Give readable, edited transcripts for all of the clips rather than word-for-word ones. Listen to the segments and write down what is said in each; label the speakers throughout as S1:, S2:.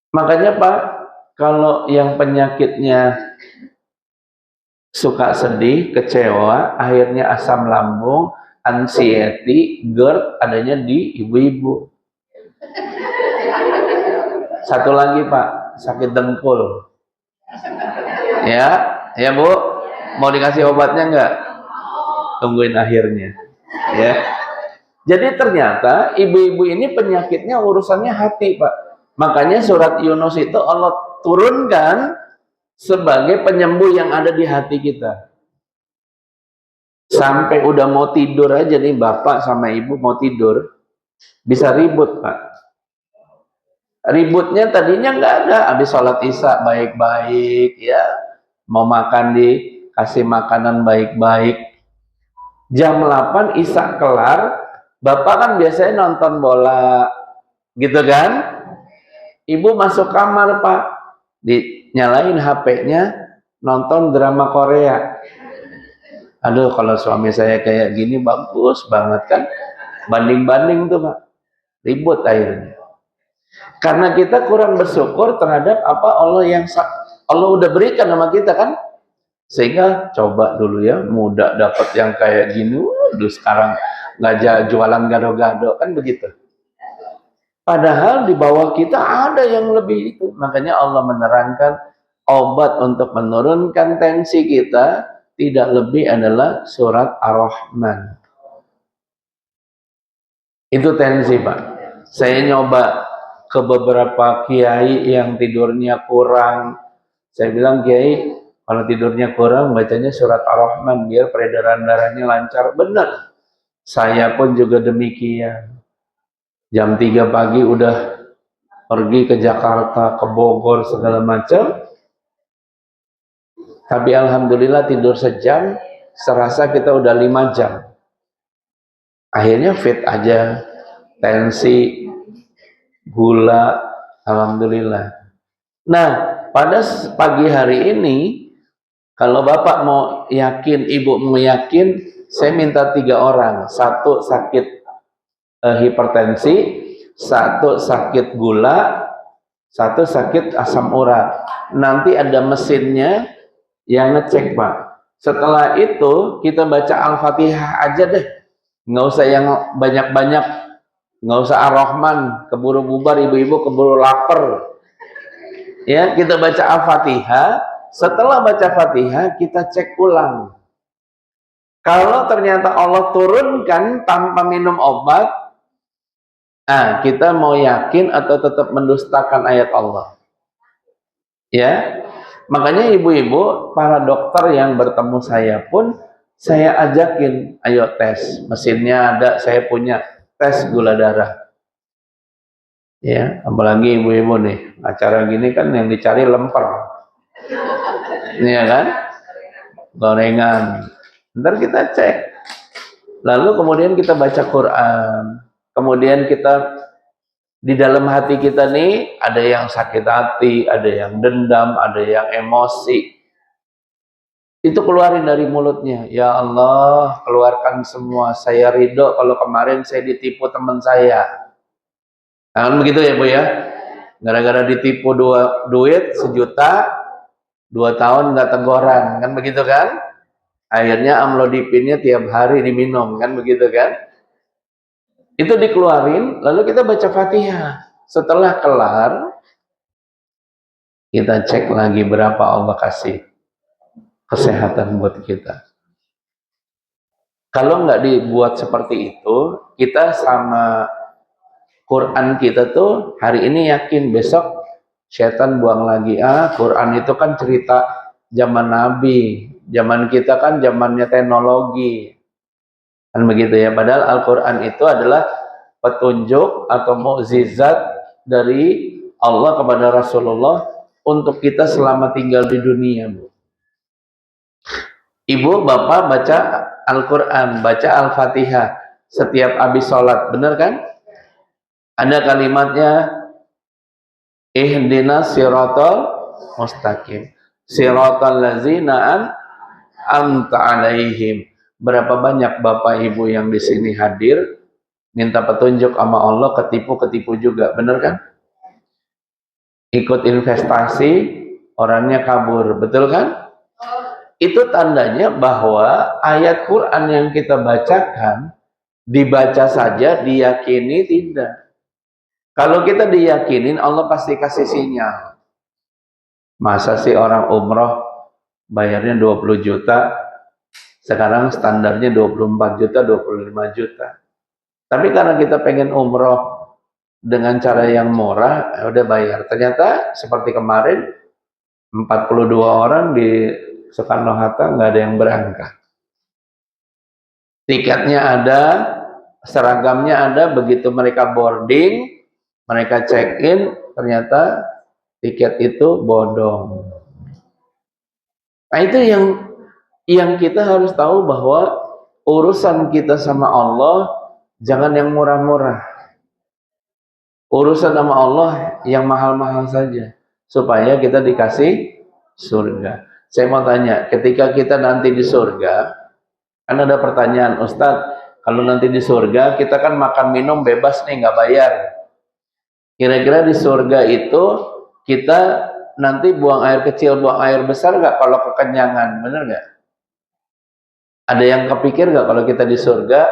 S1: Makanya Pak, kalau yang penyakitnya suka sedih, kecewa, akhirnya asam lambung, anxiety, GERD adanya di ibu-ibu. Satu lagi Pak, sakit dengkul. Ya, ya Bu, mau dikasih obatnya enggak? Tungguin akhirnya. Ya. Jadi ternyata ibu-ibu ini penyakitnya urusannya hati Pak. Makanya surat Yunus itu Allah turunkan sebagai penyembuh yang ada di hati kita. Sampai udah mau tidur aja nih bapak sama ibu mau tidur, bisa ribut Pak. Ributnya tadinya nggak ada, habis sholat isya baik-baik ya, mau makan dikasih makanan baik-baik. Jam 8 isya kelar, bapak kan biasanya nonton bola gitu kan, ibu masuk kamar Pak, dinyalain HP-nya, nonton drama Korea. Aduh, kalau suami saya kayak gini bagus banget kan, banding-banding tuh Pak, ribut akhirnya. Karena kita kurang bersyukur terhadap apa Allah udah berikan sama kita kan, sehingga coba dulu ya, muda dapat yang kayak gini, waduh sekarang nggak jualan gado-gado kan begitu. Padahal di bawah kita ada yang lebih itu. Makanya Allah menerangkan obat untuk menurunkan tensi kita tidak lebih adalah surat Ar-Rahman. Itu tensi Pak. Saya nyoba ke beberapa kiai yang tidurnya kurang. Saya bilang, Kiai, kalau tidurnya kurang bacanya surat Ar-Rahman biar peredaran darahnya lancar. Benar. Saya pun juga demikian. Jam 3 pagi udah pergi ke Jakarta, ke Bogor, segala macam. Tapi alhamdulillah tidur sejam, serasa kita udah 5 jam. Akhirnya fit aja, tensi, gula, alhamdulillah. Nah, pada pagi hari ini, kalau Bapak mau yakin, Ibu mau yakin, saya minta 3 orang. Satu sakit hipertensi, satu sakit gula, satu sakit asam urat. Nanti ada mesinnya yang ngecek Pak. Setelah itu kita baca Al-Fatihah aja deh, nggak usah yang banyak-banyak, nggak usah Ar-Rahman, keburu bubar ibu-ibu, keburu lapar. Ya, kita baca Al-Fatihah. Setelah baca Fatihah kita cek ulang. Kalau ternyata Allah turunkan tanpa minum obat, kita mau yakin atau tetap mendustakan ayat Allah? Ya, makanya ibu-ibu, para dokter yang bertemu saya pun saya ajakin, ayo tes, mesinnya ada, saya punya, tes gula darah. Ya, apalagi ibu-ibu nih, acara gini kan yang dicari lemper, ya kan, gorengan. Ntar kita cek, lalu kemudian kita baca Quran, kemudian kita di dalam hati kita nih ada yang sakit hati, ada yang dendam, ada yang emosi. Itu keluarin dari mulutnya. Ya Allah, keluarkan semua. Saya ridho kalau kemarin saya ditipu teman saya. Nah, kan begitu ya Bu ya. Gara-gara ditipu duit 1 juta, 2 tahun nggak teguran, kan begitu kan? Akhirnya amlodipinnya tiap hari diminum, kan begitu kan? Itu dikeluarin, lalu kita baca Fatihah. Setelah kelar, kita cek lagi berapa Allah kasih kesehatan buat kita. Kalau nggak dibuat seperti itu, kita sama Quran kita tuh hari ini yakin, besok setan buang lagi. Quran itu kan cerita zaman Nabi, zaman kita kan zamannya teknologi, kan begitu ya. Padahal Al-Quran itu adalah petunjuk atau mukjizat dari Allah kepada Rasulullah untuk kita selama tinggal di dunia, Bu. Ibu, bapak baca Al-Quran, baca Al-Fatihah setiap habis sholat, benar kan? Ada kalimatnya, ihdinas siratal mustaqim, siratal ladzina an'amta alaihim. Berapa banyak bapak ibu yang di sini hadir minta petunjuk sama Allah, ketipu juga, benar kan? ikut investasi, orangnya kabur, betul kan? Itu tandanya bahwa ayat Quran yang kita bacakan, dibaca saja, diyakini tidak. Kalau kita diyakinin, Allah pasti kasih sinyal. Masa sih orang umroh bayarnya 20 juta, sekarang standarnya 24 juta, 25 juta. Tapi karena kita pengen umroh dengan cara yang murah, ya udah bayar. Ternyata seperti kemarin, 42 orang di Soekarno-Hatta nggak ada yang berangkat. Tiketnya ada, seragamnya ada, begitu mereka boarding, mereka check-in, ternyata tiket itu bodong. Nah itu yang kita harus tahu, bahwa urusan kita sama Allah jangan yang murah-murah. Urusan sama Allah yang mahal-mahal saja, supaya kita dikasih surga. Saya mau tanya, ketika kita nanti di surga, kan ada pertanyaan, Ustadz, kalau nanti di surga kita kan makan minum bebas nih, nggak bayar. Kira-kira di surga itu kita nanti buang air kecil, buang air besar nggak kalau kekenyangan, bener nggak? Ada yang kepikir nggak kalau kita di surga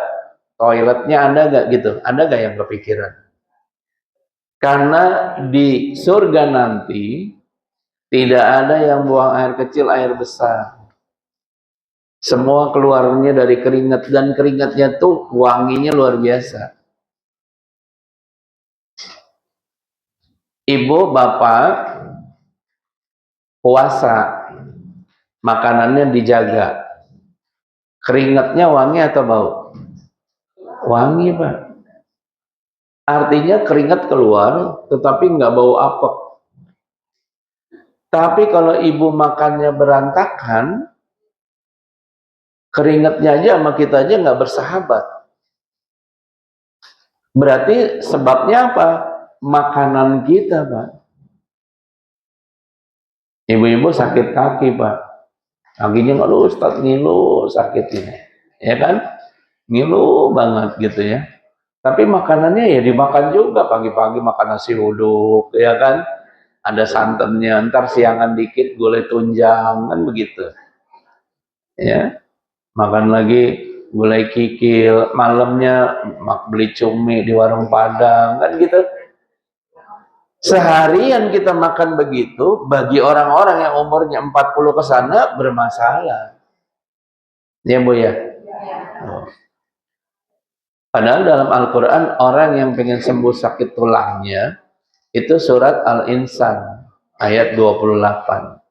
S1: toiletnya ada nggak gitu? Ada nggak yang kepikiran? Karena di surga nanti tidak ada yang buang air kecil, air besar. Semua keluarnya dari keringat, dan keringatnya tuh wanginya luar biasa. Ibu, bapak puasa, makanannya dijaga. Keringatnya wangi atau bau? Wangi, Pak. Artinya keringat keluar, tetapi nggak bau apek. Tapi kalau ibu makannya berantakan, keringatnya aja sama kita aja nggak bersahabat. Berarti sebabnya apa? Makanan kita, Pak. Ibu-ibu sakit kaki, Pak. Kakinya ngeluh, Ustaz, ngilu sakit ini. Ya kan? Ngilu banget gitu ya. Tapi makanannya ya dimakan juga, pagi-pagi makan nasi uduk, ya kan? Ada santannya, ntar siangan dikit gulai tunjang, kan begitu. Ya, makan lagi gulai kikil, malamnya beli cumi di warung Padang, kan gitu. Seharian kita makan begitu, bagi orang-orang yang umurnya 40 ke sana bermasalah. Ya, Bu ya. Oh. Padahal dalam Al-Quran, orang yang pengen sembuh sakit tulangnya, itu surat Al-Insan ayat 28.